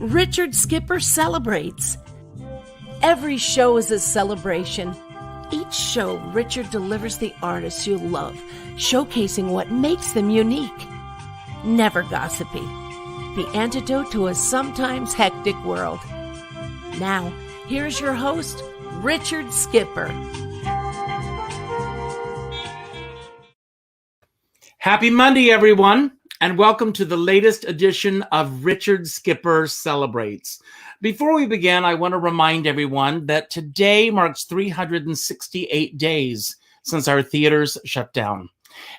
Richard Skipper celebrates. Every show is a celebration. Each show, Richard delivers the artists you love, showcasing what makes them unique. Never gossipy. The antidote to a sometimes hectic world. Now, here's your host, Richard Skipper. Happy Monday, everyone, and welcome to the latest edition of Richard Skipper Celebrates. Before we begin, I want to remind everyone that today marks 368 days since our theaters shut down.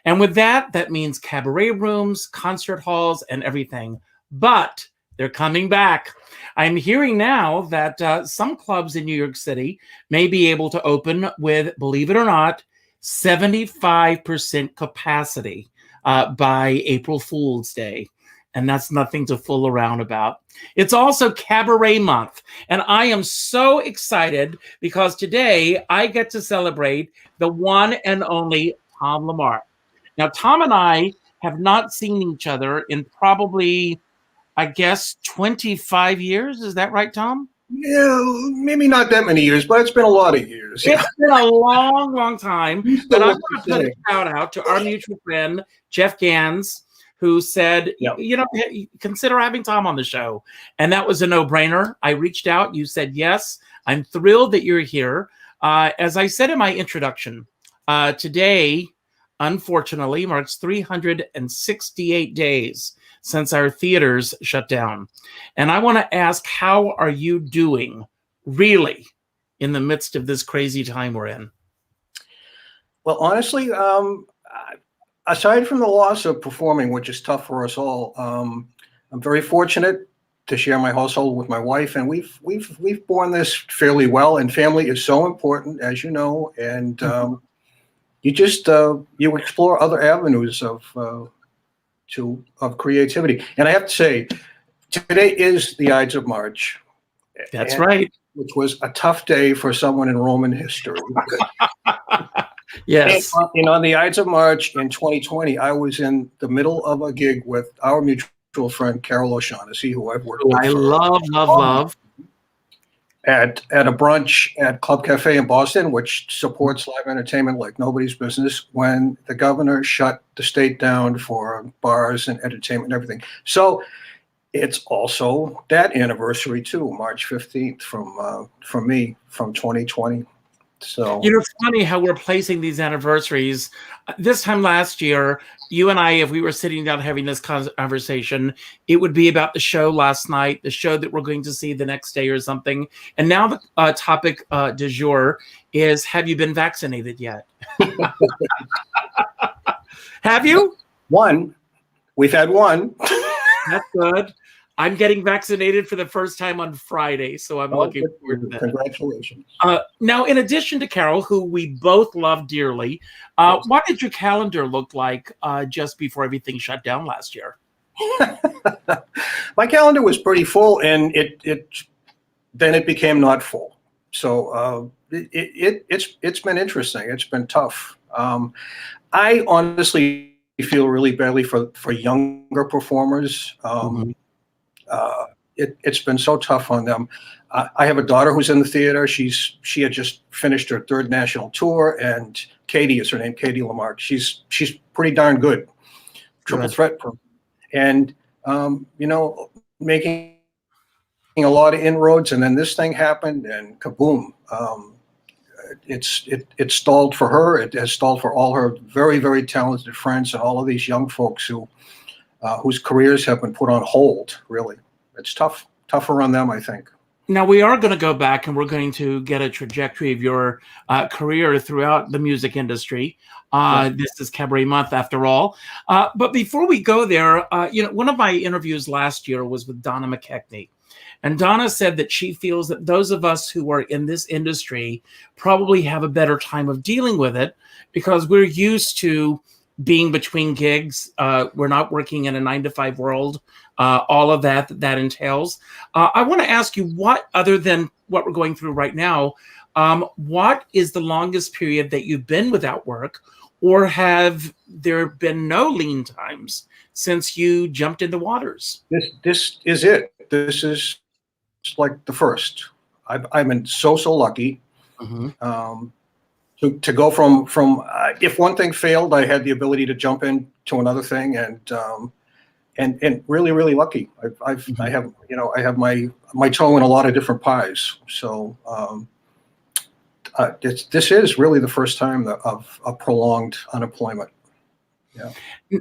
And with that, that means cabaret rooms, concert halls, and everything. But they're coming back. I'm hearing now that some clubs in New York City may be able to open with, believe it or not, 75% capacity by April Fool's Day. And that's nothing to fool around about. It's also Cabaret Month. And I am so excited because today I get to celebrate the one and only Tom LaMark. Now, Tom and I have not seen each other in probably, I guess, 25 years. Is that right, Tom? Yeah, maybe not that many years, but it's been a lot of years. It's been a long, long time. But I want to put a shout out to our mutual friend, Jeff Gans, who said, you know, consider having Tom on the show. And that was a no-brainer. I reached out. You said yes. I'm thrilled that you're here. As I said in my introduction, today, unfortunately, marks 368 days since our theaters shut down. And I want to ask, how are you doing, really, in the midst of this crazy time we're in? Well, honestly, aside from the loss of performing, which is tough for us all, I'm very fortunate to share my household with my wife, and we've borne this fairly well. And family is so important, as you know, and you just you explore other avenues of creativity. And I have to say, today is the Ides of March. That's right. Which was a tough day for someone in Roman history. Yes. And on the Ides of March in 2020, I was in the middle of a gig with our mutual friend, Carol O'Shaughnessy, who I've worked with. I love. At a brunch at Club Cafe in Boston, which supports live entertainment like nobody's business, when the governor shut the state down for bars and entertainment and everything. So it's also that anniversary too, March 15th from me from 2020. So, you know, it's funny how we're placing these anniversaries. This time last year, you and I, if we were sitting down having this conversation, it would be about the show last night, the show that we're going to see the next day or something. And now the topic du jour is, have you been vaccinated yet? Have you? One. We've had one. That's good. I'm getting vaccinated for the first time on Friday, so I'm looking forward to that. Congratulations. Now, in addition to Carol, who we both love dearly, what did your calendar look like just before everything shut down last year? My calendar was pretty full, and then it became not full. So it's been interesting. It's been tough. I honestly feel really badly for younger performers. It's been so tough on them. I have a daughter who's in the theater. She had just finished her third national tour, and Katie is her name, Katie LaMark. She's pretty darn good, triple threat, and you know, making a lot of inroads. And then this thing happened, and kaboom! It stalled for her. It has stalled for all her very, very talented friends and all of these young folks whose careers have been put on hold. Really, it's tougher on them, I think. Now, we are going to go back and we're going to get a trajectory of your career throughout the music industry. This is Cabaret Month, after all. But before we go there, you know, one of my interviews last year was with Donna McKechnie. And Donna said that she feels that those of us who are in this industry probably have a better time of dealing with it because we're used to being between gigs. We're not working in a 9-to-5 world. All of that entails. I want to ask you, what, other than what we're going through right now, what is the longest period that you've been without work, or have there been no lean times since you jumped in the waters? This is it. this is like the first. I've been so lucky. To go from if one thing failed, I had the ability to jump into another thing, and really lucky. I have my toe in a lot of different pies. So this is really the first time of prolonged unemployment. Yeah.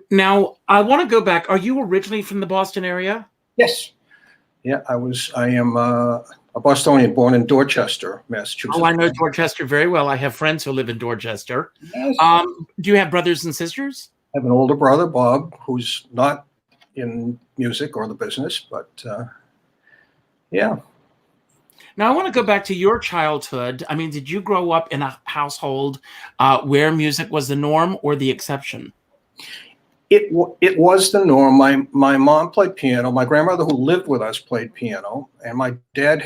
Now I want to go back. Are you originally from the Boston area? Yes. Yeah, I am a Bostonian, born in Dorchester, Massachusetts. Oh, I know Dorchester very well. I have friends who live in Dorchester. Yes. Do you have brothers and sisters? I have an older brother, Bob, who's not in music or the business, but yeah. Now, I want to go back to your childhood. I mean, did you grow up in a household where music was the norm or the exception? It was the norm. My mom played piano. My grandmother, who lived with us, played piano, and my dad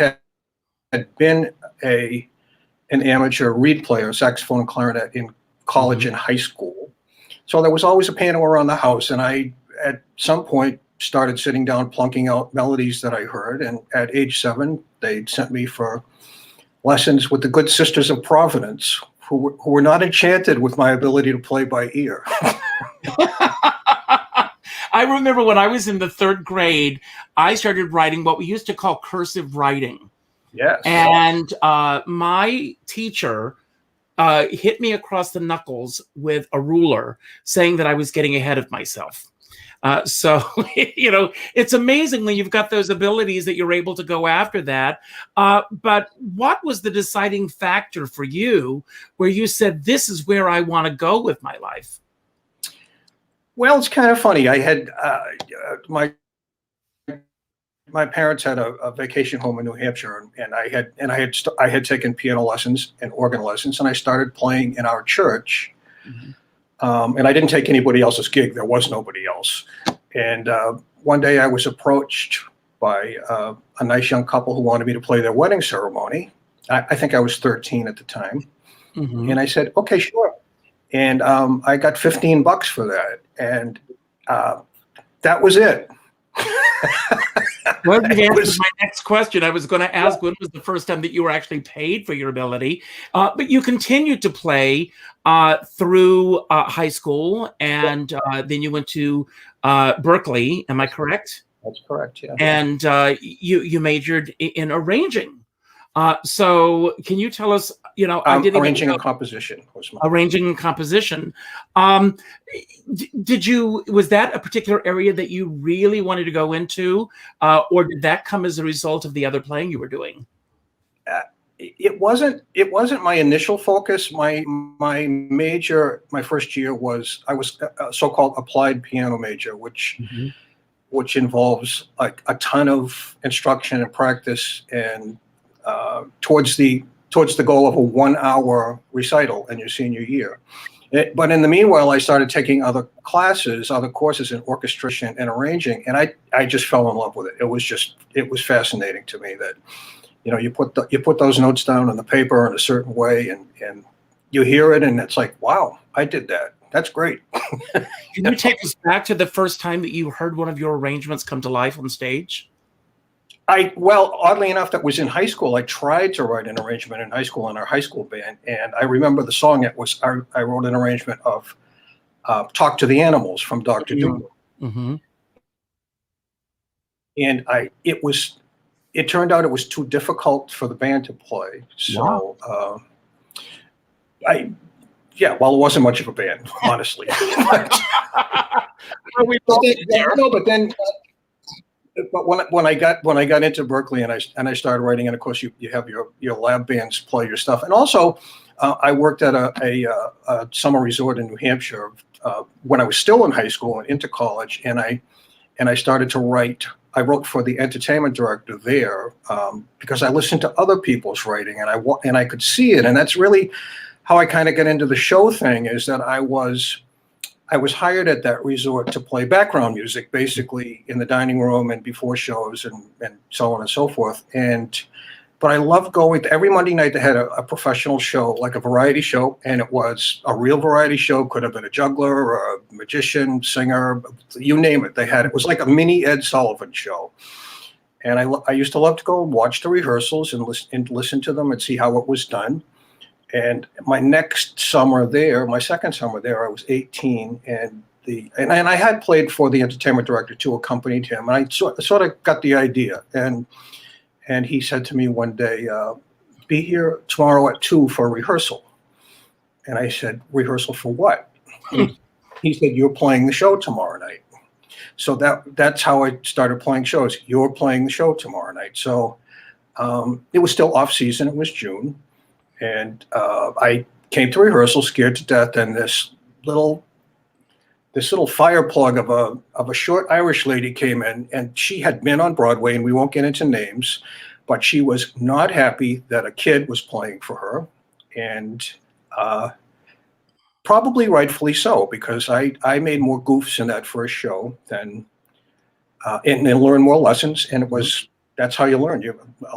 had been an amateur reed player, saxophone and clarinet, in college and high school. So there was always a piano around the house, and I, at some point, started sitting down, plunking out melodies that I heard. And at age 7, they sent me for lessons with the Good Sisters of Providence, who were not enchanted with my ability to play by ear. I remember when I was in the 3rd grade, I started writing what we used to call cursive writing. Yes. And my teacher hit me across the knuckles with a ruler, saying that I was getting ahead of myself. So, it's amazing when you've got those abilities that you're able to go after that. But what was the deciding factor for you where you said, this is where I want to go with my life? Well, it's kind of funny. I had my parents had a vacation home in New Hampshire, and I had taken piano lessons and organ lessons, and I started playing in our church. And I didn't take anybody else's gig. There was nobody else. And one day I was approached by a nice young couple who wanted me to play their wedding ceremony. I think I was 13 at the time. And I said, okay, sure. And I got $15 for that. And that was it. Well, you answered my next question. I was going to ask, when was the first time that you were actually paid for your ability? But you continued to play through high school, and then you went to Berklee. Am I correct? That's correct, yeah. And you majored in arranging. So can you tell us, arranging and composition was my arranging and composition. Was that a particular area that you really wanted to go into, or did that come as a result of the other playing you were doing? It wasn't my initial focus. My major, my first year I was a so-called applied piano major, which involves like a ton of instruction and practice, and towards the goal of a 1-hour recital in your senior year. But in the meanwhile, I started taking other courses in orchestration and arranging, and I just fell in love with it. It was fascinating to me that, you put those notes down on the paper in a certain way, and you hear it, and it's like, wow, I did that. That's great. Can you take us back to the first time that you heard one of your arrangements come to life on stage? Well, oddly enough, that was in high school. I tried to write an arrangement in high school in our high school band, and I remember the song. I wrote an arrangement of "Talk to the Animals" from Dr. Doolittle, and it turned out it was too difficult for the band to play. So, it wasn't much of a band, honestly. But when I got into Berklee and I started writing, and of course you have your lab bands play your stuff, and also I worked at a summer resort in New Hampshire when I was still in high school and into college, and I started to write. I wrote for the entertainment director there because I listened to other people's writing, and I could see it, and that's really how I kind of got into the show thing. Is that I was hired at that resort to play background music, basically in the dining room and before shows and so on and so forth. But I loved going to every Monday night. They had a professional show, like a variety show, and it was a real variety show. Could have been a juggler or a magician, singer, you name it. It was like a mini Ed Sullivan show. And I used to love to go and watch the rehearsals and listen to them and see how it was done. And my next summer there, my second summer there, I was 18, and I had played for the entertainment director too, accompanied him, and I sort of got the idea. And he said to me one day, "Be here tomorrow at 2 for a rehearsal." And I said, "Rehearsal for what?" He said, "You're playing the show tomorrow night." So that's how I started playing shows. You're playing the show tomorrow night. So it was still off season. It was June. And I came to rehearsal scared to death. And this little fire plug of a short Irish lady came in, and she had been on Broadway, and we won't get into names, but she was not happy that a kid was playing for her. And probably rightfully so, because I made more goofs in that first show than and learned more lessons. And that's how you learn.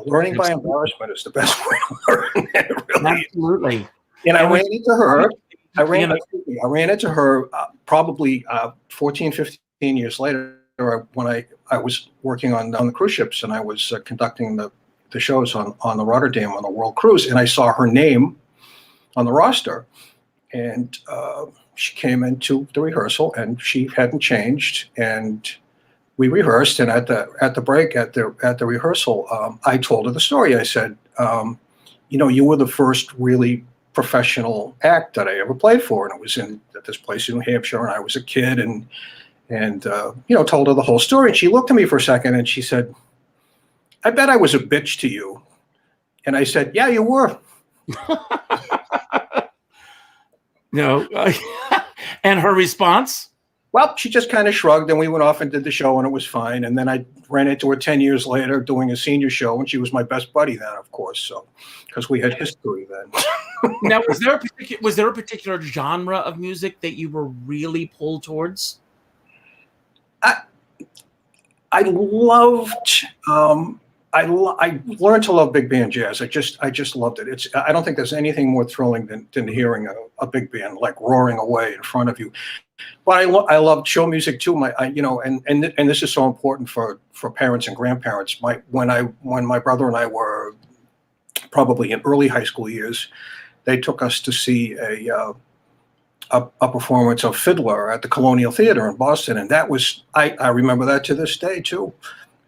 Learning by embarrassment is the best way to learn. It really Absolutely. Is. And I ran into her. I ran into her probably 14, 15 years later when I was working on the cruise ships, and I was conducting the shows on the Rotterdam on the World Cruise, and I saw her name on the roster. And she came into the rehearsal, and she hadn't changed. And we rehearsed, and at the break at the rehearsal, I told her the story. I said, you were the first really professional act that I ever played for, and it was at this place in New Hampshire, and I was a kid, and told her the whole story. And she looked at me for a second, and she said, "I bet I was a bitch to you." And I said, "Yeah, you were." No. And her response? Well, she just kind of shrugged, and we went off and did the show, and it was fine. And then I ran into her 10 years later doing a senior show, and she was my best buddy then, of course. So, because we had history then. Now, was there a particular genre of music that you were really pulled towards? I loved. I learned to love big band jazz. I just loved it. I don't think there's anything more thrilling than hearing a big band like roaring away in front of you. But I loved show music too. And this is so important for parents and grandparents. When my brother and I were probably in early high school years, they took us to see a performance of Fiddler at the Colonial Theater in Boston, and that was I remember that to this day too.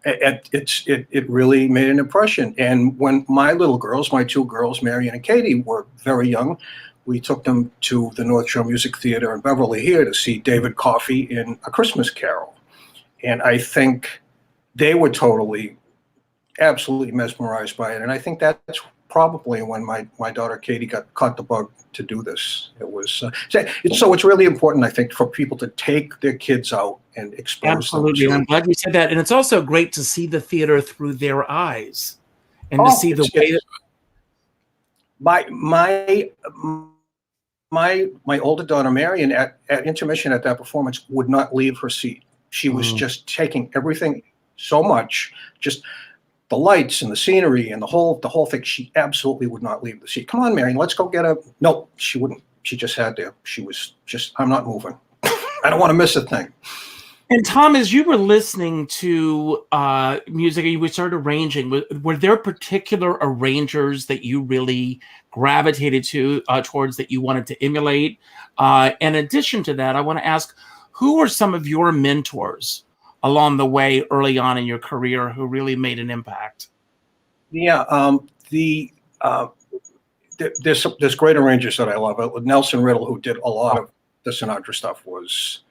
It really made an impression. And when my two girls, Marion and Katie, were very young, we took them to the North Shore Music Theater in Beverly here to see David Coffey in A Christmas Carol. And I think they were absolutely mesmerized by it. And I think that's probably when my daughter Katie caught the bug to do this. It was so it's really important, I think, for people to take their kids out and expose Absolutely. them. And I'm glad you said that. And it's also great to see the theater through their eyes and to see the way that my older daughter Marion at intermission at that performance would not leave her seat. She was just taking everything so much, just the lights and the scenery and the whole thing. She absolutely would not leave the seat. "Come on, Marion, let's go get a." No, she wouldn't. She just had to. She was just, "I'm not moving. I don't want to miss a thing." And Tom, as you were listening to music, you started arranging. Were there particular arrangers that you really gravitated towards that you wanted to emulate? In addition to that, I want to ask, who were some of your mentors along the way early on in your career who really made an impact? Yeah, there's great arrangers that I love. Nelson Riddle, who did a lot of the Sinatra stuff, was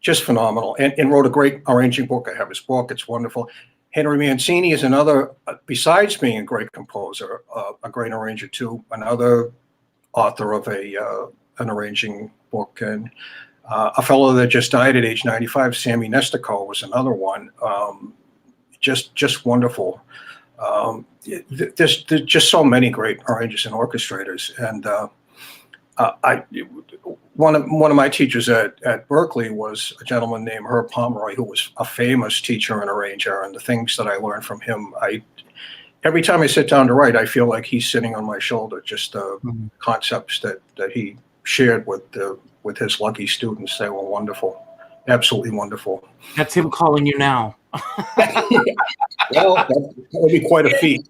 just phenomenal, and wrote a great arranging book. I have his book; it's wonderful. Henry Mancini is another, besides being a great composer, a great arranger too. Another author of an arranging book, and a fellow that just died at age 95, Sammy Nestico, was another one. Just wonderful. There's just so many great arrangers and orchestrators, and one of my teachers at Berklee was a gentleman named Herb Pomeroy, who was a famous teacher and arranger. And the things that I learned from him, every time I sit down to write, I feel like he's sitting on my shoulder. Just the concepts that he shared with his lucky students, they were wonderful, absolutely wonderful. That's him calling you now. Well, that would be quite a feat.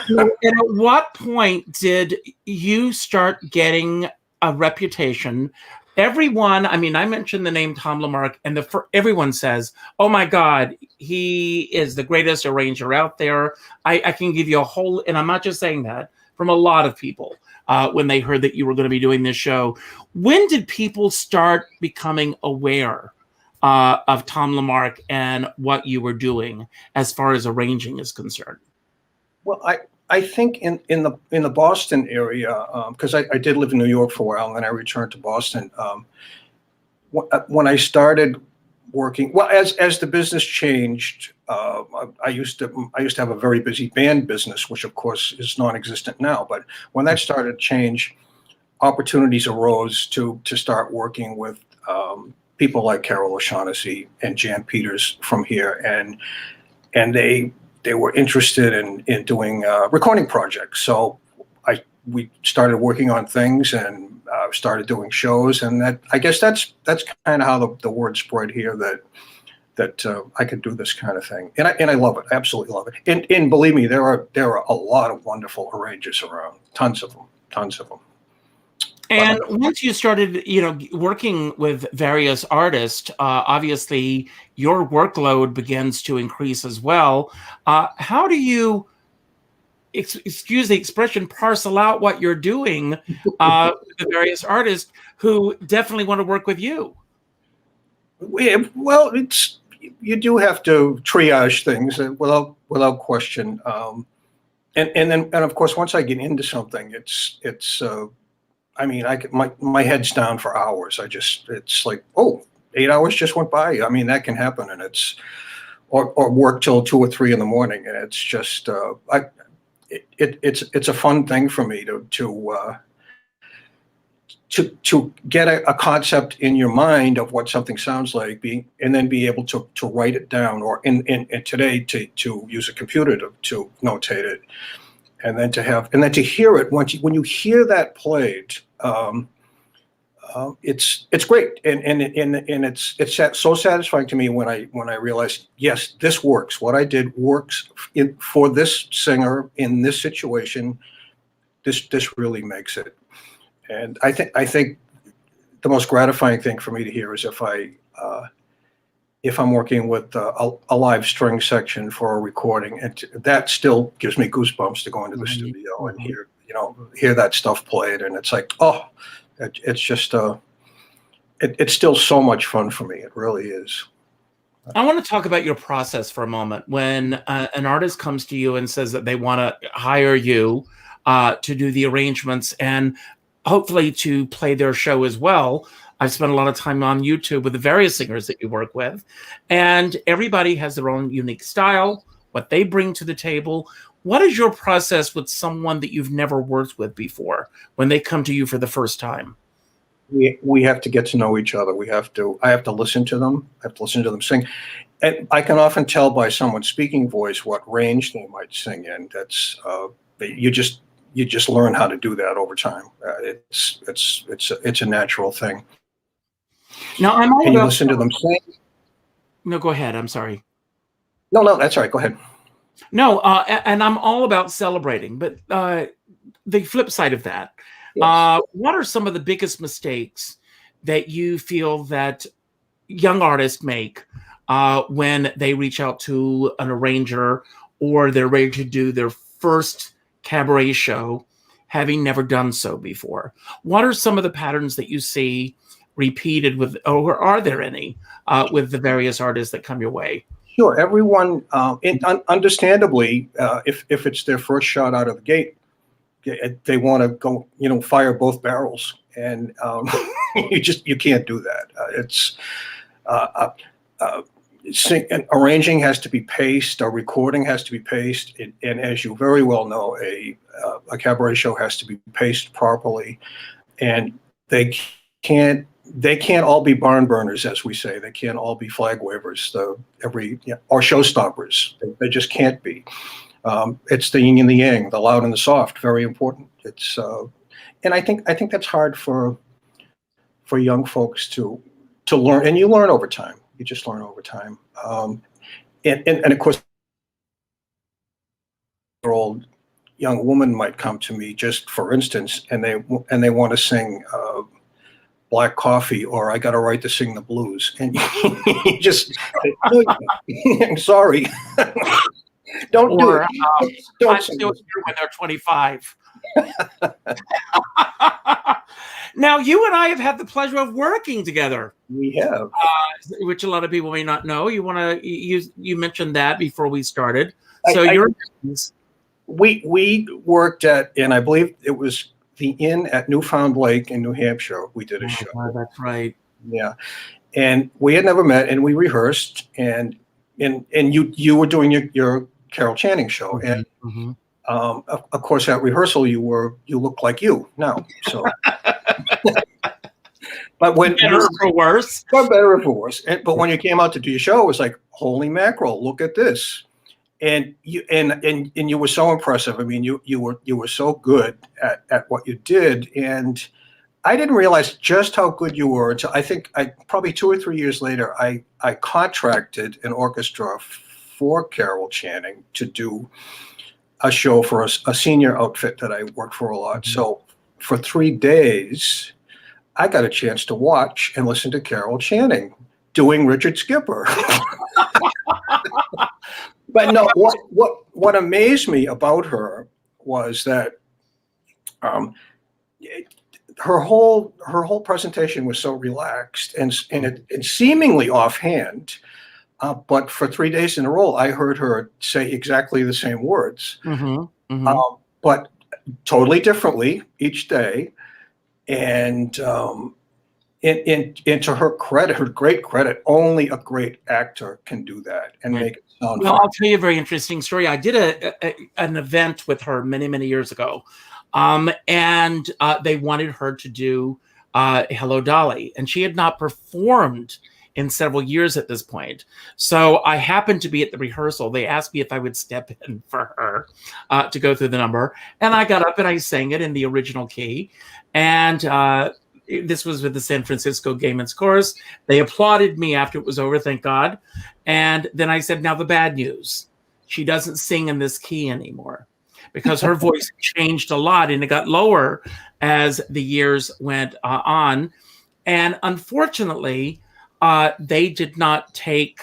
And at what point did you start getting a reputation? Everyone, I mean, I mentioned the name Tom LaMark, and everyone says, "Oh my God, he is the greatest arranger out there." I can give you a whole, and I'm not just saying that, from a lot of people when they heard that you were going to be doing this show. When did people start becoming aware of Tom LaMark and what you were doing as far as arranging is concerned? Well, I think in the Boston area, because I did live in New York for a while, and then I returned to Boston. When I started working, well, as the business changed, I used to have a very busy band business, which of course is non-existent now. But when that started to change, opportunities arose to start working with people like Carol O'Shaughnessy and Jan Peters from here, and they were interested in doing recording projects. So we started working on things and started doing shows, and that, I guess that's kind of how the word spread here that I could do this kind of thing, and I love it. I absolutely love it. And believe me, there are a lot of wonderful arrangers around, tons of them. And once you started, working with various artists, obviously your workload begins to increase as well. How do you, excuse the expression, parcel out what you're doing with the various artists who definitely want to work with you? Well, you do have to triage things without question. And of course, once I get into something, it's. I mean, my head's down for hours. It's like, oh, 8 hours just went by. I mean, that can happen, and or work till 2 or 3 in the morning, and it's just, it's a fun thing for me to get a concept in your mind of what something sounds like, and then be able to write it down, or in today to use a computer to notate it. And then to hear it when you hear that played, it's great, and it's so satisfying to me when I realize, yes, this works. What I did works for this singer in this situation. This really makes it, and I think the most gratifying thing for me to hear is if I'm working with a live string section for a recording, and that still gives me goosebumps to go into the studio and hear that stuff played, and it's like, oh, it's just it's still so much fun for me. It really is. I want to talk about your process for a moment. When an artist comes to you and says that they want to hire you to do the arrangements and hopefully to play their show as well. I've spent a lot of time on YouTube with the various singers that you work with, and everybody has their own unique style, what they bring to the table. What is your process with someone that you've never worked with before when they come to you for the first time? We have to get to know each other. I have to listen to them. I have to listen to them sing. And I can often tell by someone's speaking voice what range they might sing in. That's you just learn how to do that over time. It's a natural thing. Now, I'm all Can you about listen to them sing? No, go ahead. I'm sorry. No, that's all right. Go ahead. No, and I'm all about celebrating, but the flip side of that, Yes. what are some of the biggest mistakes that you feel that young artists make when they reach out to an arranger or they're ready to do their first cabaret show, having never done so before? What are some of the patterns that you see repeated with, or are there any with the various artists that come your way? Sure. Everyone, understandably, if it's their first shot out of the gate, they want to go, fire both barrels, and you can't do that. Arranging has to be paced. A recording has to be paced, and as you very well know, a cabaret show has to be paced properly, and they can't all be barn burners, as we say. They can't all be flag wavers, or showstoppers. They just can't be. It's the yin and the yang, the loud and the soft. Very important. It's and I think that's hard for young folks to learn, and you learn over time. You just learn over time. And of course, 20-year-old young woman might come to me, just for instance, and they want to sing Black Coffee, or I got a right to sing the blues, and you just I'm sorry, don't do it. Don't I'm still here when they're 25. Now, you and I have had the pleasure of working together. We have, which a lot of people may not know. You mentioned that before we started. So we worked at, and I believe it was the Inn at Newfound Lake in New Hampshire. We did a show. That's right. Yeah, and we had never met, and we rehearsed, and you were doing your Carol Channing show, and of course at rehearsal you looked like you now. So, but when better or worse, better or worse. But when you came out to do your show, it was like, holy mackerel, look at this. And you were so impressive. I mean, you were so good at what you did, and I didn't realize just how good you were until I think probably 2 or 3 years later I contracted an orchestra for Carol Channing to do a show for a senior outfit that I worked for a lot. So for 3 days, I got a chance to watch and listen to Carol Channing doing Richard Skipper. But no, what amazed me about her was that her whole presentation was so relaxed and seemingly offhand. But for 3 days in a row, I heard her say exactly the same words, but totally differently each day. And to her credit, her great credit, only a great actor can do that and make it sound well. Fun. I'll tell you a very interesting story. I did an event with her many years ago, and they wanted her to do Hello, Dolly, and she had not performed in several years at this point. So I happened to be at the rehearsal. They asked me if I would step in for her to go through the number, and I got up and I sang it in the original key, and this was with the San Francisco Gaymen's Chorus. They applauded me after it was over, thank God. And then I said, now the bad news, she doesn't sing in this key anymore because her voice changed a lot and it got lower as the years went on. And unfortunately, they did not take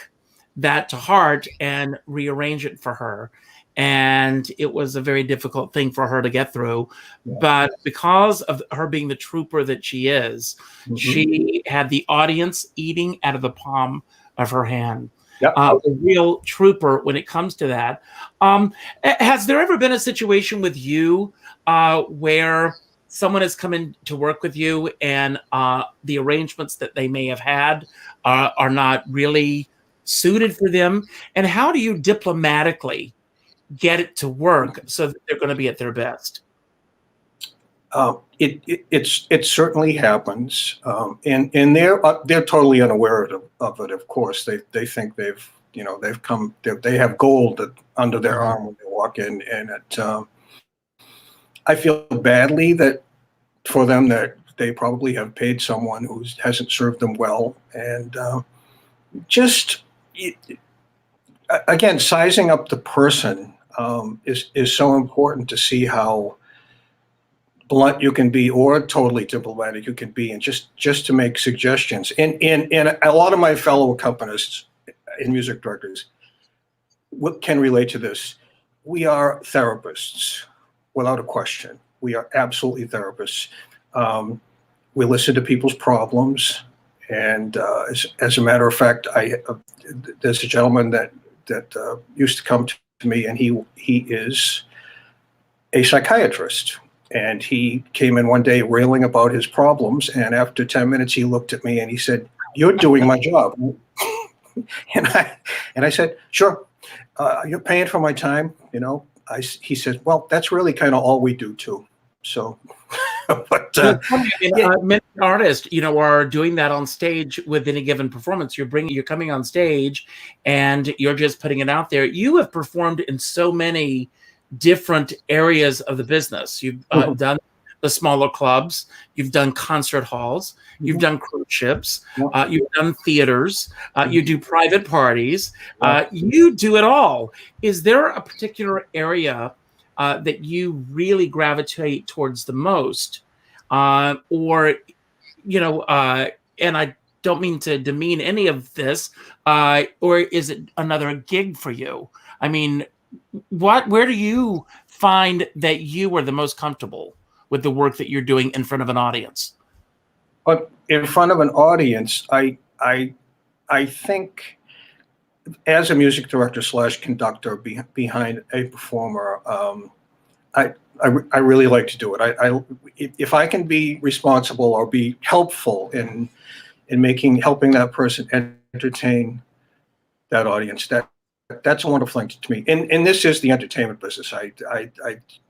that to heart and rearrange it for her. And it was a very difficult thing for her to get through. Yeah. But because of her being the trooper that she is, she had the audience eating out of the palm of her hand. Yep. A real trooper when it comes to that. Has there ever been a situation with you where someone has come in to work with you and the arrangements that they may have had are not really suited for them? And how do you diplomatically get it to work so that they're going to be at their best? It certainly happens, and they're totally unaware of it. Of course, they think they have gold under their arm when they walk in, and I feel badly for them that they probably have paid someone who hasn't served them well, and again, sizing up the person is so important to see how blunt you can be or totally diplomatic you can be, and just to make suggestions. And a lot of my fellow accompanists and music directors can relate to this. We are therapists, without a question. We are absolutely therapists. We listen to people's problems, and as a matter of fact, there's a gentleman that used to come to me, and he is a psychiatrist. And he came in one day railing about his problems, and after 10 minutes, he looked at me and he said, "You're doing my job." and I said, "Sure, you're paying for my time, you know." He said, "Well, that's really kind of all we do too." So, but many artists, are doing that on stage with any given performance. You're coming on stage, and you're just putting it out there. You have performed in so many different areas of the business. You've done the smaller clubs, you've done concert halls, you've done cruise ships, you've done theaters, you do private parties, you do it all. Is there a particular area that you really gravitate towards the most, or and I don't mean to demean any of this, or is it another gig for you? I mean, where do you find that you are the most comfortable with the work that you're doing in front of an audience? But in front of an audience, I think as a music director / conductor behind a performer, I really like to do it. If I can be responsible or be helpful in helping that person entertain that audience, that's a wonderful thing to me. And this is the entertainment business. I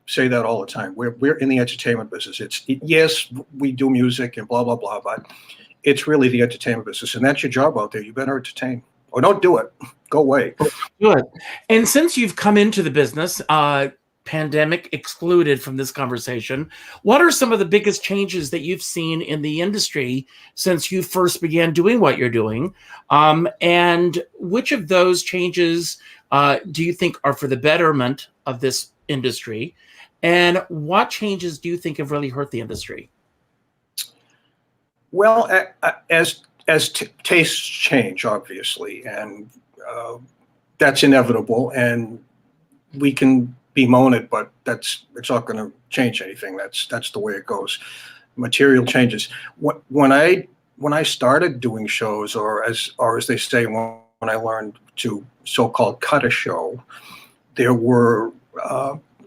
say that all the time. We're in the entertainment business. Yes, we do music and blah blah blah, but it's really the entertainment business, and that's your job out there. You better entertain, or don't do it. Go away. Good. And since you've come into the business, pandemic excluded from this conversation, what are some of the biggest changes that you've seen in the industry since you first began doing what you're doing? And which of those changes do you think are for the betterment of this industry? And what changes do you think have really hurt the industry? Well, as tastes change, obviously, and that's inevitable, and we can bemoan it, but it's not going to change anything. That's the way it goes. Material changes. When I started doing shows, or as they say, when I learned to so-called cut a show, there were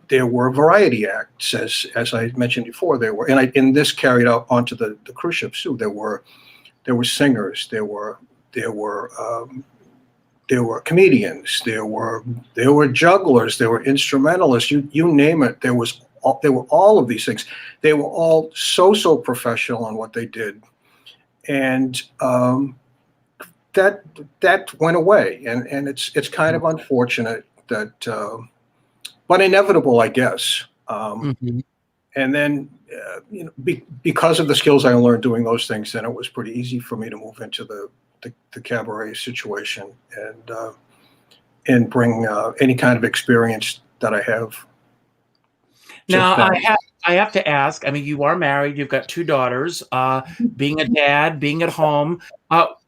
variety acts, as I mentioned before. And this carried out onto the cruise ships too. There were singers. There were comedians. There were jugglers. There were instrumentalists. You name it. There were all of these things. They were all so professional on what they did, and that went away. And it's kind of unfortunate that, but inevitable, I guess. And then because of the skills I learned doing those things, then it was pretty easy for me to move into the cabaret situation and bring any kind of experience that I have. Now, I have to ask, I mean, you are married, you've got 2 daughters, being a dad, being at home.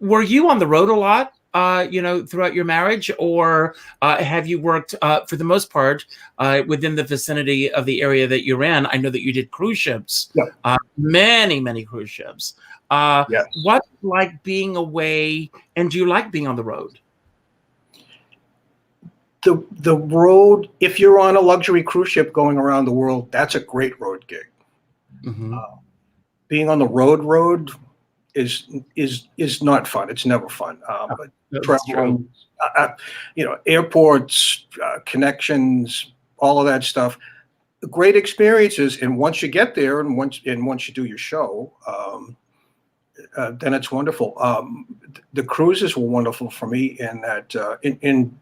Were you on the road a lot, throughout your marriage, or have you worked, for the most part, within the vicinity of the area that you're in? I know that you did cruise ships, many cruise ships. Yes. What's it like being away, and do you like being on the road? The road, if you're on a luxury cruise ship going around the world, that's a great road gig. Being on the road is not fun. It's never fun. But traveling, airports, connections, all of that stuff, great experiences. And once you get there, and once you do your show, then it's wonderful. The cruises were wonderful for me in that, in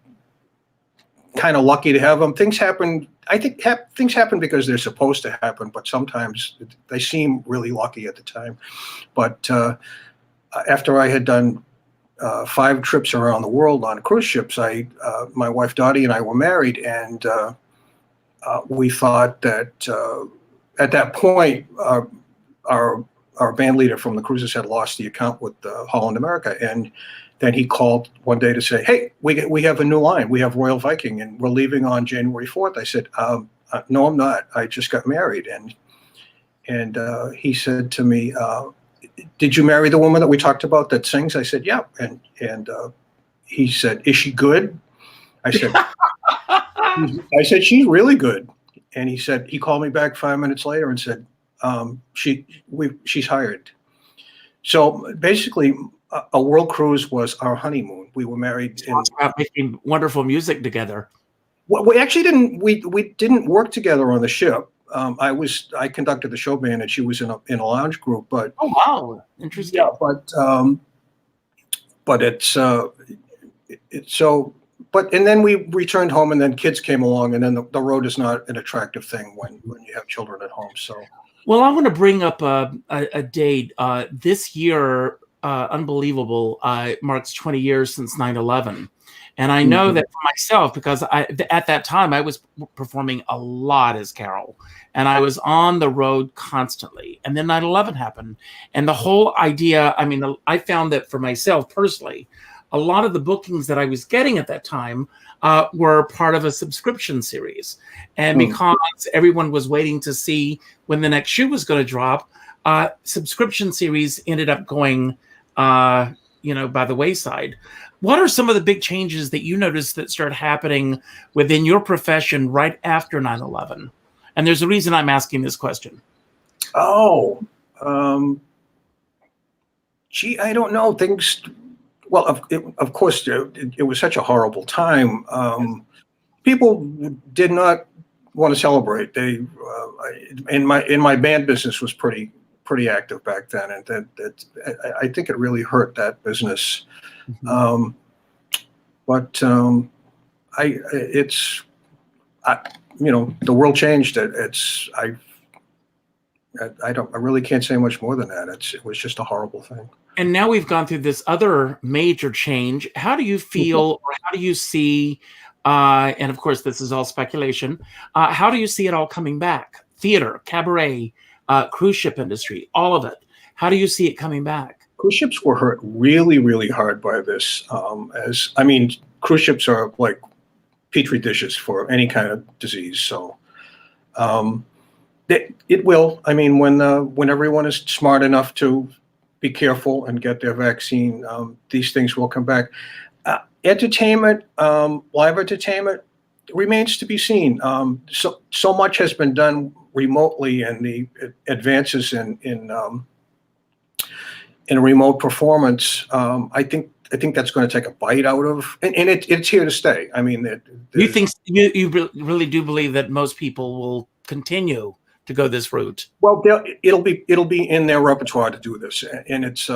kind of lucky to have them. Things happen. I think things happen because they're supposed to happen, but sometimes they seem really lucky at the time. But after I had done 5 trips around the world on cruise ships, my wife Dottie and I were married, and we thought that at that point our band leader from the cruises had lost the account with Holland America, and then he called one day to say, "Hey, we have a new line. We have Royal Viking, and we're leaving on January 4th." I said, "No, I'm not. I just got married." And he said to me, "Did you marry the woman that we talked about that sings?" I said, "Yeah." And he said, "Is she good?" I said, "She's really good." And he called me back 5 minutes later and said, she's hired. So basically, a world cruise was our honeymoon. We were married. Making wonderful music together. Well, we actually didn't. We didn't work together on the ship. I conducted the show band, and she was in a lounge group. But oh wow, interesting. Yeah, but it's so. But and then we returned home, and then kids came along, and then the road is not an attractive thing when you have children at home. So. Well, I want to bring up a date. This year, unbelievable, marks 20 years since 9/11. And I know that for myself, because at that time I was performing a lot as Carol, and I was on the road constantly. And then 9/11 happened. And the whole idea, I mean, I found that for myself personally, a lot of the bookings that I was getting at that time were part of a subscription series. And because everyone was waiting to see when the next shoe was going to drop, subscription series ended up going, by the wayside. What are some of the big changes that you noticed that started happening within your profession right after 9/11? And there's a reason I'm asking this question. I don't know. Well, of course, it was such a horrible time. People did not want to celebrate. They, in my band business was pretty active back then, and that I think it really hurt that business. The world changed. I really can't say much more than that. It was just a horrible thing. And now we've gone through this other major change. How do you feel, or how do you see, and of course this is all speculation, how do you see it all coming back? Theater, cabaret, cruise ship industry, all of it. How do you see it coming back? Cruise ships were hurt really, really hard by this. Cruise ships are like petri dishes for any kind of disease. So it will. I mean, when everyone is smart enough to be careful and get their vaccine, these things will come back. Entertainment, live entertainment, remains to be seen. So much has been done remotely, and the advances in remote performance. I think that's going to take a bite out of, and it's here to stay. I mean, you think you really do believe that most people will continue to go this route? Well, it'll be in their repertoire to do this, and it's.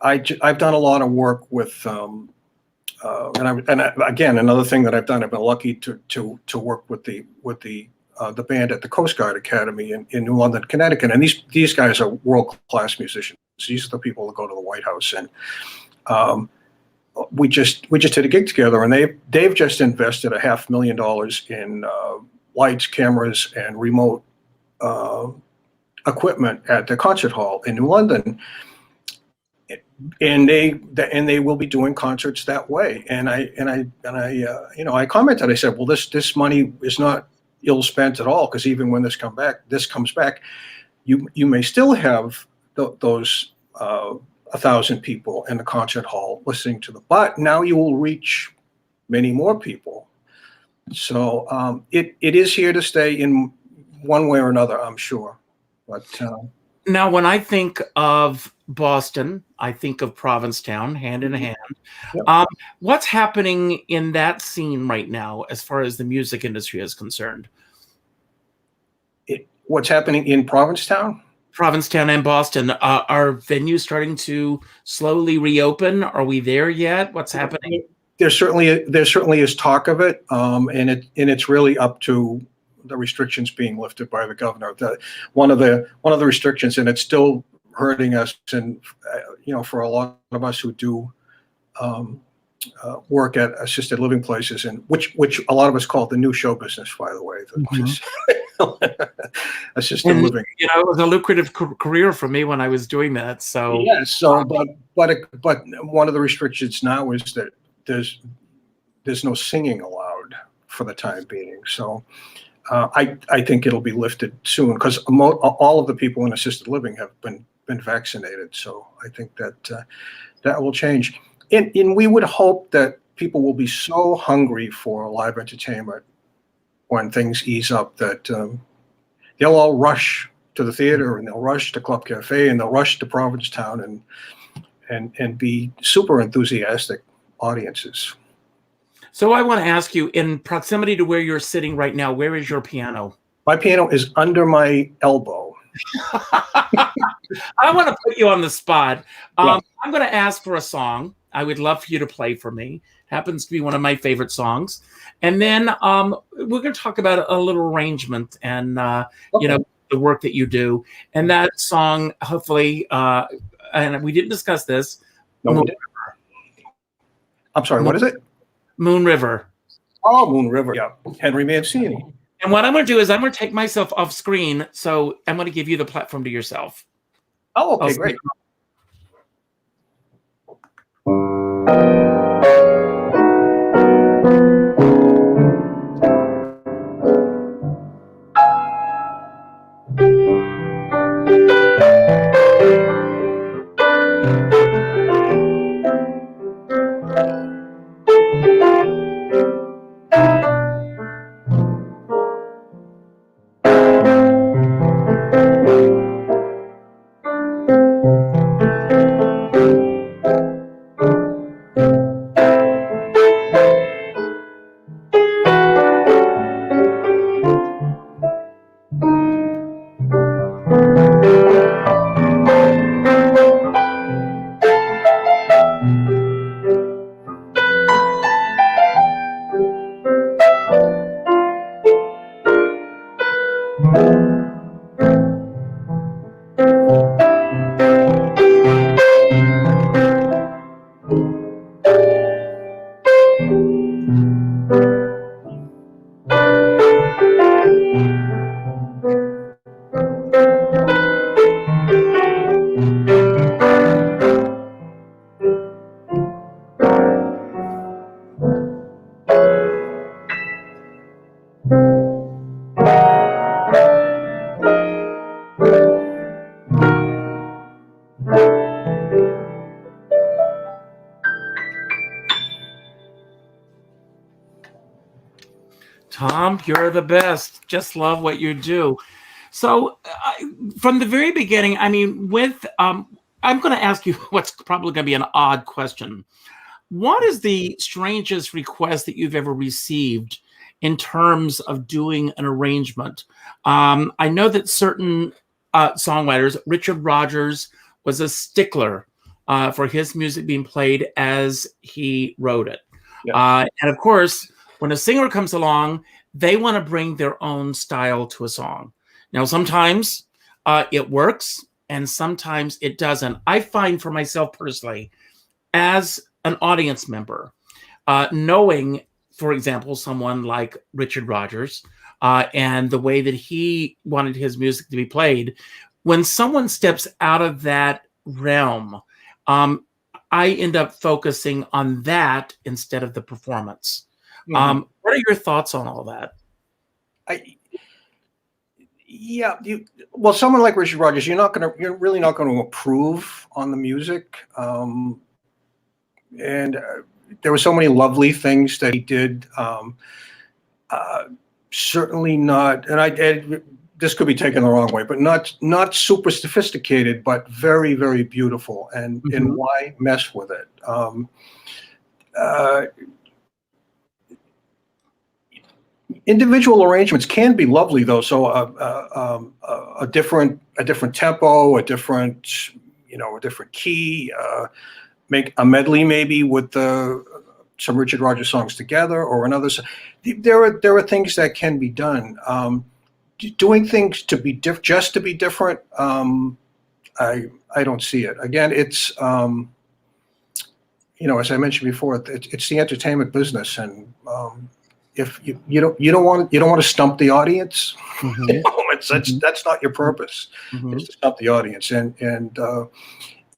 I've done a lot of work with, again, another thing that I've done. I've been lucky to work with the band at the Coast Guard Academy in New London, Connecticut, and these guys are world-class musicians. These are the people that go to the White House, and we just did a gig together, and they've just invested $500,000 in lights, cameras, and remote equipment at the concert hall in New London, and they will be doing concerts that way. And I commented. I said, well, this money is not ill spent at all, because even when this comes back, you may still have those 1,000 people in the concert hall listening to but now you will reach many more people. So it is here to stay in one way or another, I'm sure. But now, when I think of Boston, I think of Provincetown, hand in hand. Yep. What's happening in that scene right now, as far as the music industry is concerned? What's happening in Provincetown? Provincetown and Boston. Are venues starting to slowly reopen? Are we there yet? What's happening? There certainly is talk of it, and it's really up to the restrictions being lifted by the governor. One of the restrictions, and it's still hurting us, and for a lot of us who do work at assisted living places, and which a lot of us call the new show business, by the way. Assisted living. It was a lucrative career for me when I was doing that. So yes. So, but one of the restrictions now is that there's no singing allowed for the time being. So I think it'll be lifted soon, because all of the people in assisted living have been vaccinated. So I think that will change. And we would hope that people will be so hungry for live entertainment when things ease up that they'll all rush to the theater, and they'll rush to Club Cafe, and they'll rush to Provincetown, and be super enthusiastic audiences. So I want to ask you, in proximity to where you're sitting right now, where is your piano? My piano is under my elbow. I want to put you on the spot. Yeah. I'm going to ask for a song. I would love for you to play for me. Happens to be one of my favorite songs. And then we're going to talk about a little arrangement and, okay, the work that you do. And that song, hopefully, and we didn't discuss this. No, we didn't. I'm sorry, what is it? Moon River. Oh, Moon River. Yeah, Henry Mancini. And what I'm going to do is I'm going to take myself off screen, so I'm going to give you the platform to yourself. Oh, okay, great. Tom, you're the best. Just love what you do. So from the very beginning, I mean, I'm going to ask you what's probably going to be an odd question. What is the strangest request that you've ever received in terms of doing an arrangement? I know that certain songwriters, Richard Rodgers was a stickler for his music being played as he wrote it. Yeah. And of course, when a singer comes along, they want to bring their own style to a song. Now, sometimes it works and sometimes it doesn't. I find for myself personally, as an audience member, knowing, for example, someone like Richard Rodgers and the way that he wanted his music to be played, when someone steps out of that realm, I end up focusing on that instead of the performance. Mm-hmm. What are your thoughts on all that? Well, someone like Richard Rodgers, you're really not going to approve on the music. And there were so many lovely things that he did. Certainly not, and this could be taken the wrong way, but not super sophisticated, but very, very beautiful. And mm-hmm. and why mess with it? Individual arrangements can be lovely, though. So a different tempo, a different key, make a medley maybe with some Richard Rodgers songs together, or another. There are things that can be done. Doing things to be just to be different, I don't see it. Again, it's as I mentioned before, it's the entertainment business, and if you don't want to stump the audience, mm-hmm. That's not your purpose. Mm-hmm. It's to stump the audience, and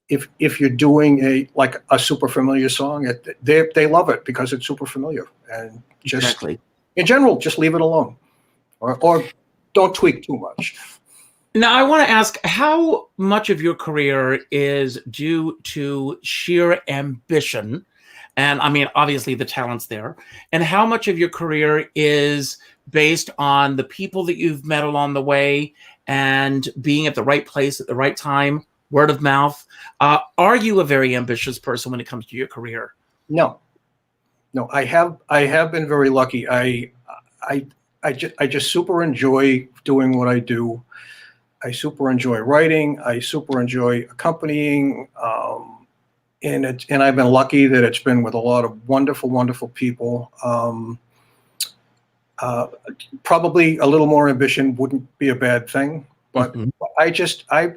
if you're doing a super familiar song, they love it because it's super familiar, and just exactly. In general, just leave it alone, or don't tweak too much. Now, I want to ask, how much of your career is due to sheer ambition? And I mean, obviously the talent's there. And how much of your career is based on the people that you've met along the way and being at the right place at the right time, word of mouth? Are you a very ambitious person when it comes to your career? No, I have been very lucky. I just super enjoy doing what I do. I super enjoy writing. I super enjoy accompanying. And I've been lucky that it's been with a lot of wonderful, wonderful people. Probably a little more ambition wouldn't be a bad thing, but mm-hmm.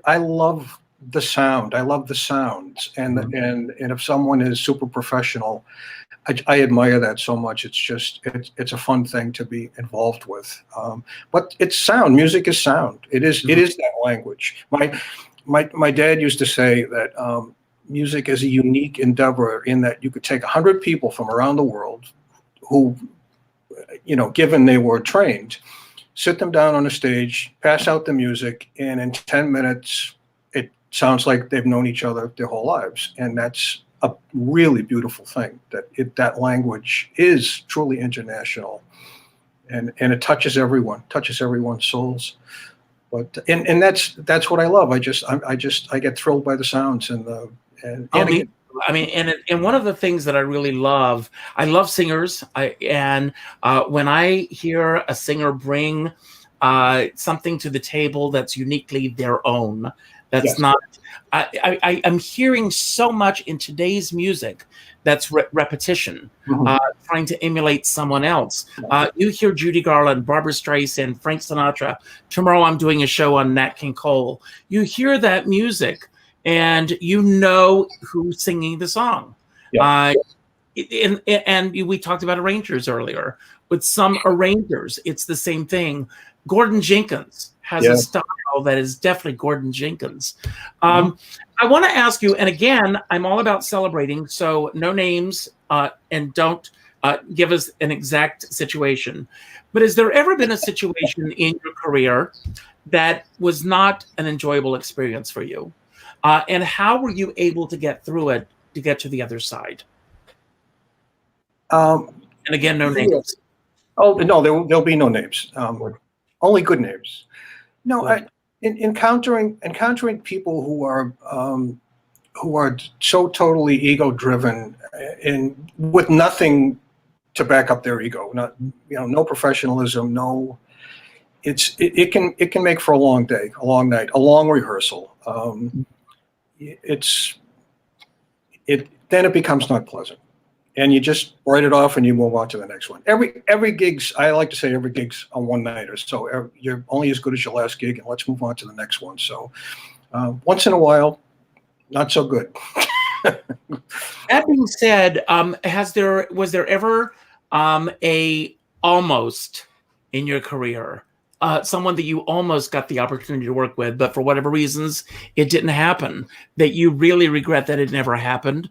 I love the sound. I love the sounds, and if someone is super professional, I admire that so much. It's a fun thing to be involved with. But it's sound. Music is sound. It is that language. My dad used to say that music is a unique endeavor in that you could take 100 people from around the world who, given they were trained, sit them down on a stage, pass out the music, and in 10 minutes, it sounds like they've known each other their whole lives. And that's a really beautiful thing, that language is truly international, and it touches everyone's souls. But and that's what I love. I get thrilled by the sounds and one of the things that I really love, I love singers. When I hear a singer bring something to the table that's uniquely their own, that's not. I'm hearing so much in today's music that's repetition, trying to emulate someone else. You hear Judy Garland, Barbra Streisand, Frank Sinatra. Tomorrow I'm doing a show on Nat King Cole. You hear that music and you know who's singing the song. Yeah. And we talked about arrangers earlier. With some arrangers, it's the same thing. Gordon Jenkins has a style that is definitely Gordon Jenkins. I want to ask you, and again, I'm all about celebrating, so no names and don't give us an exact situation. But has there ever been a situation in your career that was not an enjoyable experience for you? And how were you able to get through it to get to the other side? And again, no names. Oh, no, there'll be no names. Only good names. No, encountering people who are so totally ego-driven and with nothing to back up their ego. No professionalism. No, it can make for a long day, a long night, a long rehearsal. Then it becomes not pleasant. And you just write it off and you move on to the next one. Every gig's, I like to say every gig's a one-nighter. So you're only as good as your last gig, and let's move on to the next one. So once in a while, not so good. That being said, was there ever a almost in your career, someone that you almost got the opportunity to work with, but for whatever reasons, it didn't happen, that you really regret that it never happened?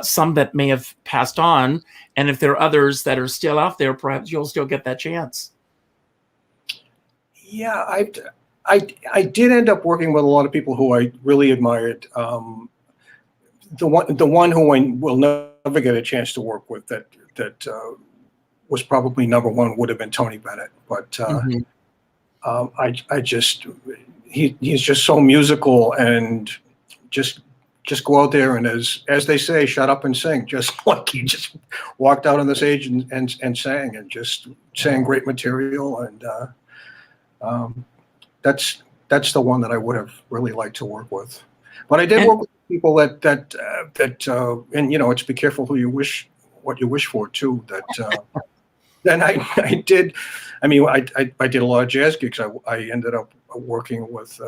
Some that may have passed on, and if there are others that are still out there, perhaps you'll still get that chance. Yeah, I did end up working with a lot of people who I really admired. The one who I will never get a chance to work with that was probably number one would have been Tony Bennett, but he's just so musical, and just go out there and as they say, shut up and sing. Just like he just walked out on the stage and sang, and just sang great material, and that's the one that I would have really liked to work with. But I did work with people that and it's be careful what you wish for too. Then I did. I mean, I did a lot of jazz gigs. I ended up working with.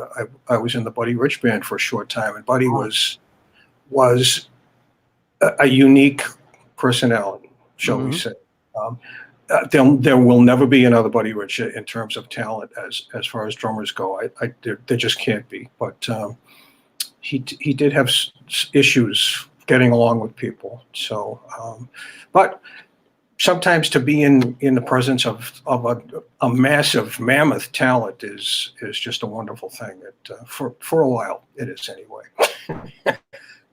I was in the Buddy Rich band for a short time, and Buddy was a unique personality, shall we say. There will never be another Buddy Rich in terms of talent as far as drummers go. There just can't be. But he did have issues getting along with people. So, but. Sometimes to be in the presence of a massive mammoth talent is just a wonderful thing. For a while it is anyway.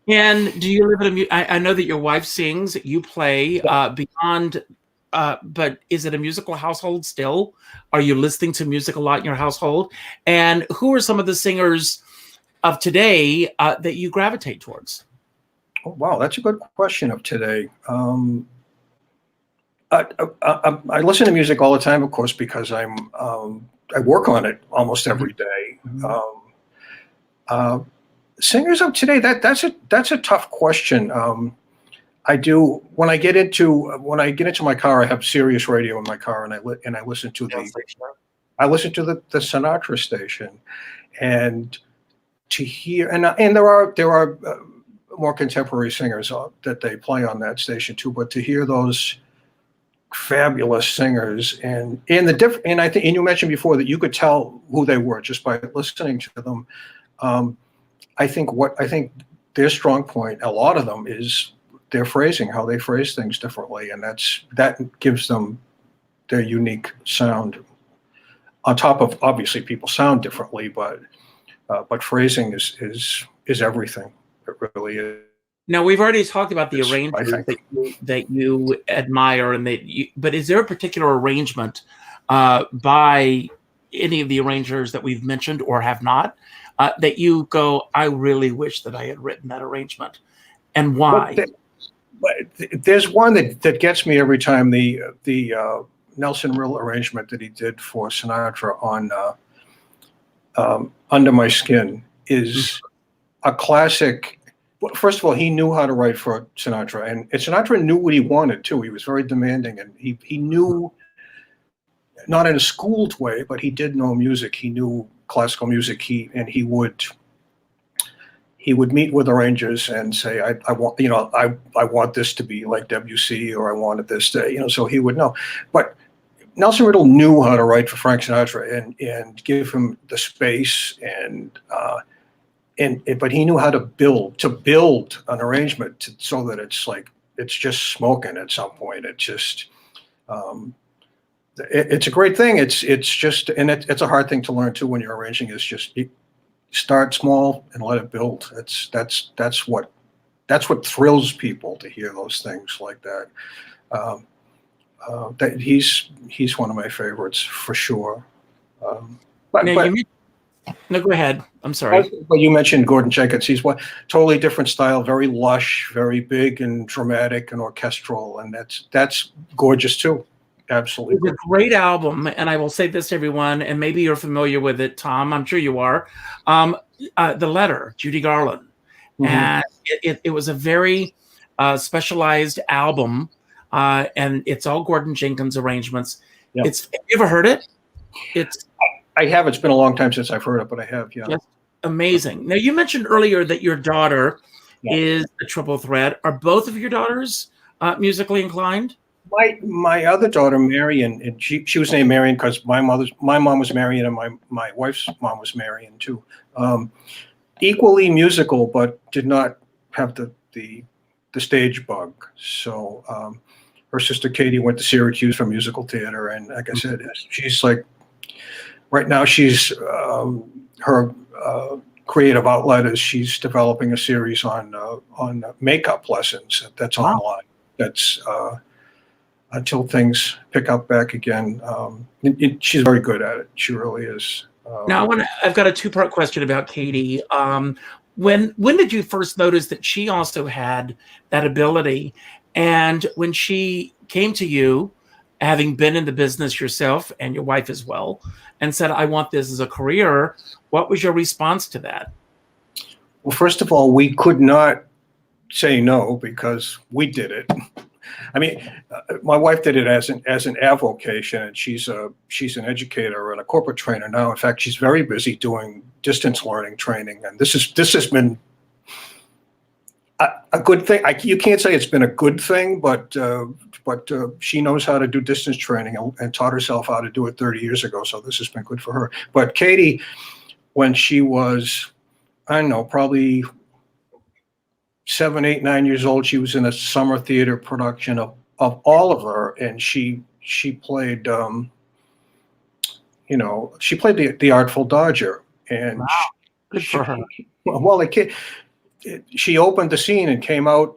And do you live in I know that your wife sings, you play beyond, but is it a musical household still? Are you listening to music a lot in your household? And who are some of the singers of today that you gravitate towards? Oh, wow, that's a good question of today. I listen to music all the time, of course, because I work on it almost every day. Singers of today, that's a tough question. I do when I get into my car. I have Sirius radio in my car, and I listen to the Sinatra station, and to hear, and there are more contemporary singers that they play on that station too, but to hear those fabulous singers and I think, and you mentioned before that you could tell who they were just by listening to them. I think their strong point, a lot of them, is their phrasing, how they phrase things differently, and that gives them their unique sound. On top of, obviously, people sound differently, but phrasing is everything. It really is. Now, we've already talked about the arrangements that you admire, but is there a particular arrangement by any of the arrangers that we've mentioned or have not that you go, I really wish that I had written that arrangement, and why? There's one that gets me every time, the Nelson Riddle arrangement that he did for Sinatra on Under My Skin is a classic. Well, first of all, he knew how to write for Sinatra, and Sinatra knew what he wanted too. He was very demanding, and he knew, not in a schooled way, but he did know music. He knew classical music. He would meet with arrangers and say, I want this to be like Debussy, or I wanted this to, so he would know. But Nelson Riddle knew how to write for Frank Sinatra and give him the space but he knew how to build an arrangement so that it's just smoking at some point. It's just it's a great thing. It's just, and it's a hard thing to learn too when you're arranging. Is just start small and let it build. That's what thrills people, to hear those things like that. That he's one of my favorites for sure. No, go ahead. I'm sorry. Well, you mentioned Gordon Jenkins. He's totally different style, very lush, very big and dramatic and orchestral, and that's gorgeous too. Absolutely. It's a great album, and I will say this to everyone, and maybe you're familiar with it, Tom. I'm sure you are. The Letter, Judy Garland. Mm-hmm. And it was a very specialized album, and it's all Gordon Jenkins arrangements. Yep. Have you ever heard it? I have. It's been a long time since I've heard it, but I have, yeah. Just amazing. Now, you mentioned earlier that your daughter is a triple threat. Are both of your daughters musically inclined? My other daughter, Marion, and she was named Marion because my mom was Marion and my wife's mom was Marion too. Equally musical, but did not have the stage bug. So her sister Katie went to Syracuse for musical theater, and like I said, she's like, right now she's her creative outlet is she's developing a series on makeup lessons that's online. That's until things pick up back again. She's very good at it. She really is. Now I've got a two-part question about Katie. When did you first notice that she also had that ability? And when she came to you, having been in the business yourself and your wife as well, and said, I want this as a career, what was your response to that? Well, first of all, we could not say no because we did it. I mean, my wife did it as an avocation, and she's an educator and a corporate trainer now. In fact, she's very busy doing distance learning training, and this has been a good thing. You can't say it's been a good thing, but she knows how to do distance training and taught herself how to do it 30 years ago. So this has been good for her. But Katie, when she was, I don't know, probably 7, 8, 9 years old, she was in a summer theater production of Oliver, and she played, she played the Artful Dodger, and wow. Good for her. Well, she opened the scene and came out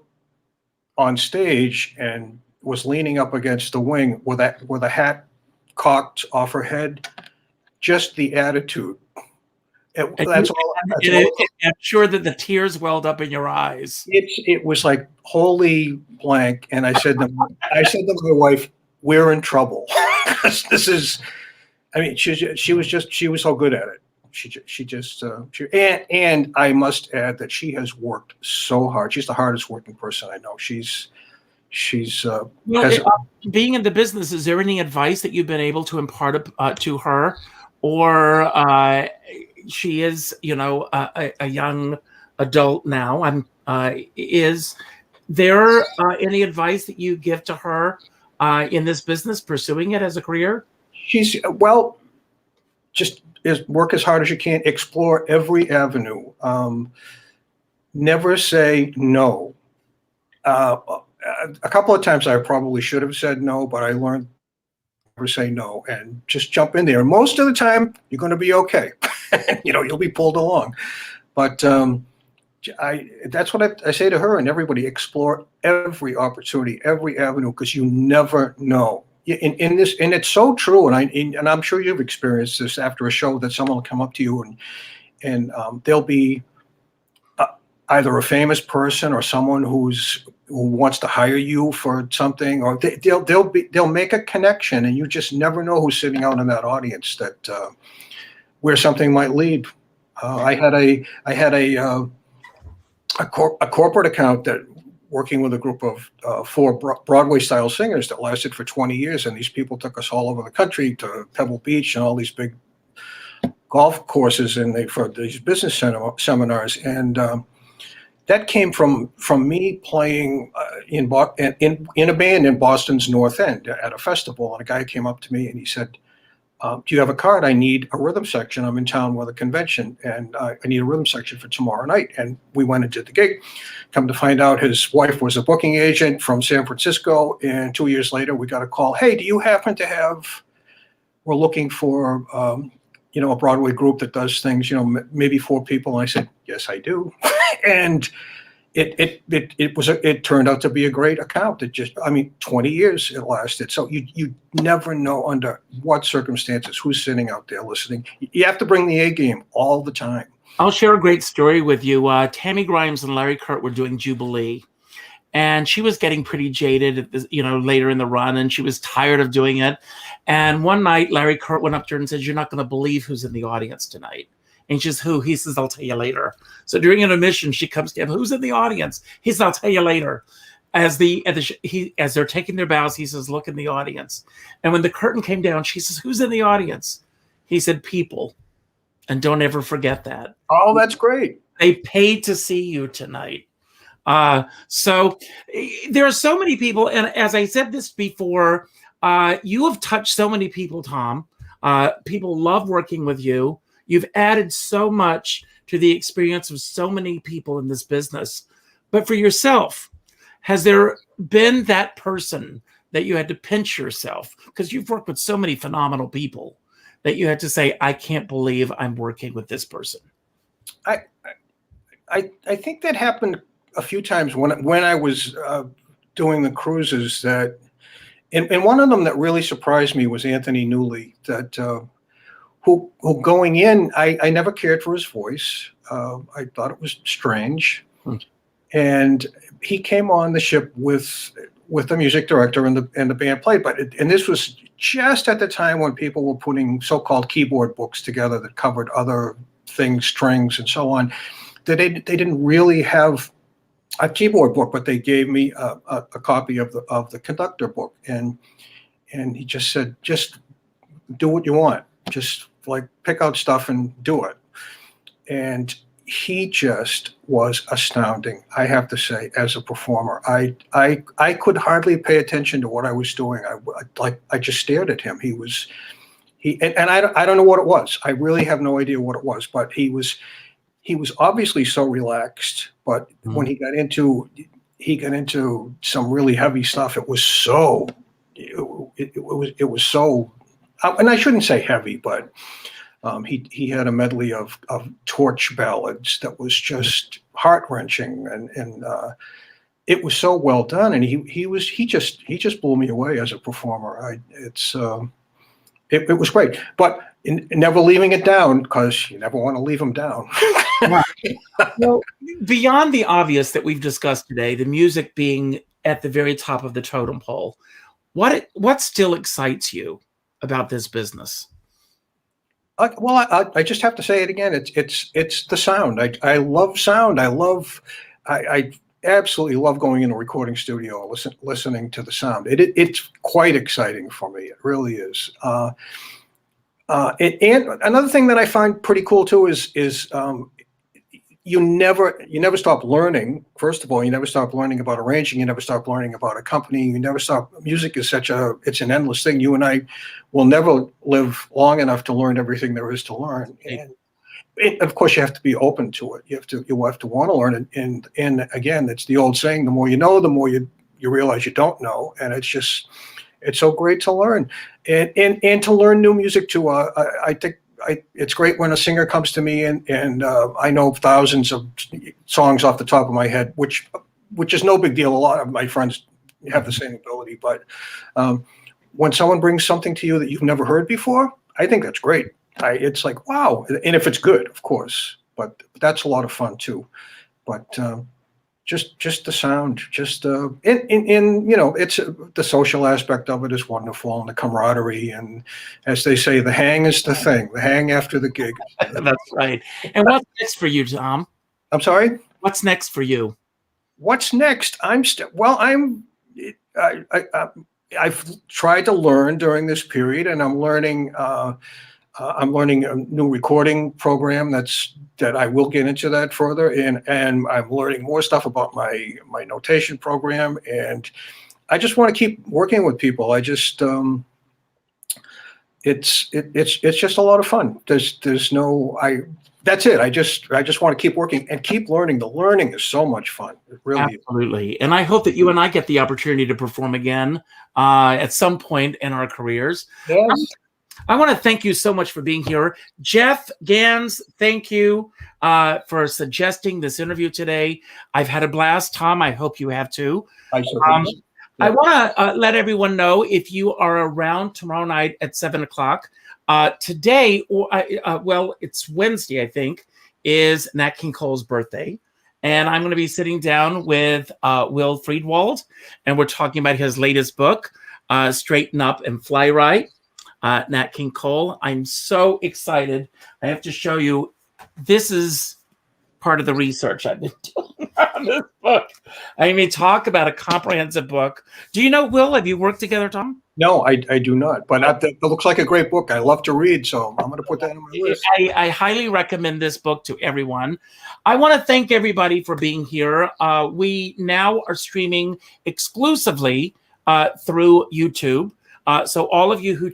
on stage and was leaning up against the wing with a hat cocked off her head. Just the attitude. That's all. I'm sure that the tears welled up in your eyes. It was like holy blank. And I said to my wife, "We're in trouble." This is. I mean, she was so good at it. And I must add that she has worked so hard. She's the hardest working person I know. Being in the business, is there any advice that you've been able to impart to her, or she is, a young adult now. Is there any advice that you give to her in this business, pursuing it as a career? She's, just work as hard as you can, explore every avenue. Never say no. A couple of times I probably should have said no, but I learned never say no and just jump in there. And most of the time, you're going to be okay. You'll be pulled along. But that's what I say to her and everybody: explore every opportunity, every avenue, because you never know. In this, and it's so true. And I'm sure you've experienced this after a show, that someone will come up to you and they'll be either a famous person or someone who wants to hire you for something, or they'll make a connection, and you just never know who's sitting out in that audience where something might lead. I had a corporate account that working with a group of 4 Broadway style singers that lasted for 20 years, and these people took us all over the country to Pebble Beach and all these big golf courses for these business seminars, and that came from me playing in a band in Boston's North End at a festival. And a guy came up to me and he said, do you have a card? I need a rhythm section. I'm in town with a convention and I need a rhythm section for tomorrow night. And we went and did the gig. Come to find out, his wife was a booking agent from San Francisco. And 2 years later, we got a call. Hey, do you happen to we're looking for, a Broadway group that does things, maybe 4 people. And I said, yes, I do. And it turned out to be a great account. 20 years it lasted. So you never know under what circumstances who's sitting out there listening. You have to bring the A game all the time. I'll share a great story with you. Tammy Grimes and Larry Kurt were doing Jubilee, and she was getting pretty jaded later in the run, and she was tired of doing it. And one night, Larry Kurt went up to her and said, "You're not going to believe who's in the audience tonight." And she's, "Who?" He says, "I'll tell you later." So during an intermission, she comes to him, "Who's in the audience?" He says, "I'll tell you later." As they're taking their bows, he says, "Look in the audience." And when the curtain came down, she says, "Who's in the audience?" He said, "People. And don't ever forget that." Oh, that's great. They paid to see you tonight. So there are so many people. And as I said this before, you have touched so many people, Tom. People love working with you. You've added so much to the experience of so many people in this business. But for yourself, has there been that person that you had to pinch yourself? Because you've worked with so many phenomenal people that you had to say, "I can't believe I'm working with this person." I think that happened a few times when I was doing the cruises. And one of them that really surprised me was Anthony Newley, who going in, I never cared for his voice. I thought it was strange. And he came on the ship with the music director and the band played. And this was just at the time when people were putting so-called keyboard books together that covered other things, strings and so on. They didn't really have a keyboard book, but they gave me a copy of the Conductor book. And he just said, "Just do what you want. Just pick out stuff and do it." And he just was astounding, I have to say, as a performer. I could hardly pay attention to what I was doing. I just stared at him. And I don't know what it was. I really have no idea what it was, but he was obviously so relaxed. But when he got into some really heavy stuff, it was so, it was so, and I shouldn't say heavy, but he had a medley of torch ballads that was just heart-wrenching, and it was so well done. And he just blew me away as a performer. It was great, but never leaving it down, because you never want to leave them down. Well, beyond the obvious that we've discussed today, the music being at the very top of the totem pole, what still excites you about this business? Well, I just have to say it again. It's the sound. I love sound. I absolutely love going in a recording studio, listening to the sound. It's quite exciting for me. It really is. And another thing that I find pretty cool too is you never stop learning. First of all, you never stop learning about arranging. You never stop learning about accompanying. You never stop. Music is it's an endless thing. You and I will never live long enough to learn everything there is to learn. And of course, you have to be open to it. You have to want to learn it. And again, it's the old saying: the more you know, the more you realize you don't know. And it's so great to learn, and to learn new music too. I think it's great when a singer comes to me and I know thousands of songs off the top of my head, which is no big deal. A lot of my friends have the same ability, but when someone brings something to you that you've never heard before, I think that's great. It's like, wow. And if it's good, of course, but that's a lot of fun too. But just the sound, it's the social aspect of it is wonderful, and the camaraderie, and as they say, the hang is the thing. The hang after the gig. That's right. And what's next for you, Tom? I'm sorry? What's next for you? What's next? I've tried to learn during this period, and I'm learning a new recording program that I will get into that further, and I'm learning more stuff about my notation program, and I just want to keep working with people. I just it's just a lot of fun. That's it. I just want to keep working and keep learning. The learning is so much fun. It really absolutely. And I hope that you and I get the opportunity to perform again at some point in our careers. Yes. I want to thank you so much for being here. Jeff Gans, thank you for suggesting this interview today. I've had a blast. Tom, I hope you have too. I want to let everyone know, if you are around tomorrow night at 7 o'clock, today, it's Wednesday, I think, is Nat King Cole's birthday. And I'm going to be sitting down with Will Friedwald, and we're talking about his latest book, Straighten Up and Fly Right. Nat King Cole. I'm so excited. I have to show you. This is part of the research I've been doing on this book. I mean, talk about a comprehensive book. Do you know Will? Have you worked together, Tom? No, I do not. But that looks like a great book. I love to read, so I'm going to put that on my list. I highly recommend this book to everyone. I want to thank everybody for being here. We now are streaming exclusively through YouTube. So all of you who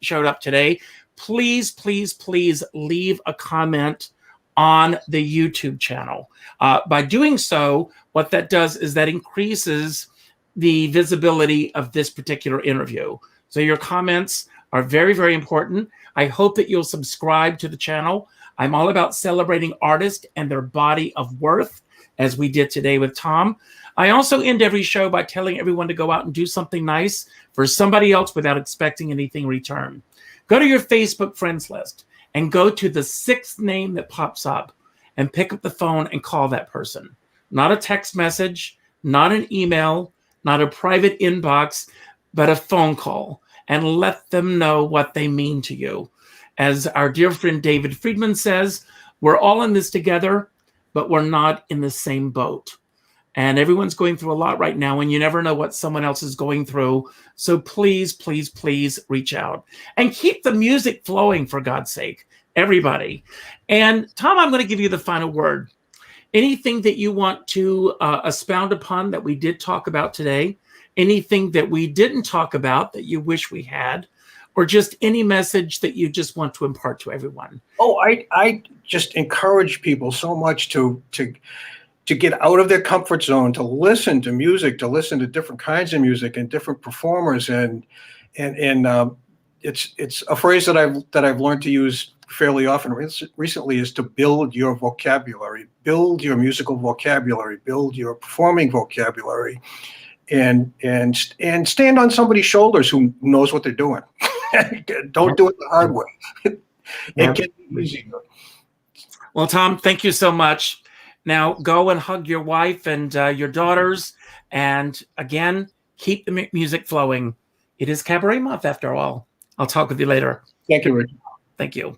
showed up today, please, please, please leave a comment on the YouTube channel. By doing so, what that does is that increases the visibility of this particular interview. So your comments are very, very important. I hope that you'll subscribe to the channel. I'm all about celebrating artists and their body of worth, as we did today with Tom. I also end every show by telling everyone to go out and do something nice for somebody else without expecting anything in return. Go to your Facebook friends list and go to the 6th name that pops up and pick up the phone and call that person. Not a text message, not an email, not a private inbox, but a phone call, and let them know what they mean to you. As our dear friend David Friedman says, we're all in this together, but we're not in the same boat. And everyone's going through a lot right now, and you never know what someone else is going through. So please, please, please reach out and keep the music flowing, for God's sake, everybody. And Tom, I'm going to give you the final word. Anything that you want to expound upon that we did talk about today, anything that we didn't talk about that you wish we had, or just any message that you just want to impart to everyone? Oh, I just encourage people so much to get out of their comfort zone, to listen to music, to listen to different kinds of music and different performers, and it's a phrase that I've learned to use fairly often recently, is to build your vocabulary, build your musical vocabulary, build your performing vocabulary, and stand on somebody's shoulders who knows what they're doing. Don't do it the hard way. It can be easier. Well, Tom, thank you so much. Now go and hug your wife and your daughters. And again, keep the music flowing. It is Cabaret Month after all. I'll talk with you later. Thank you, Richard. Thank you.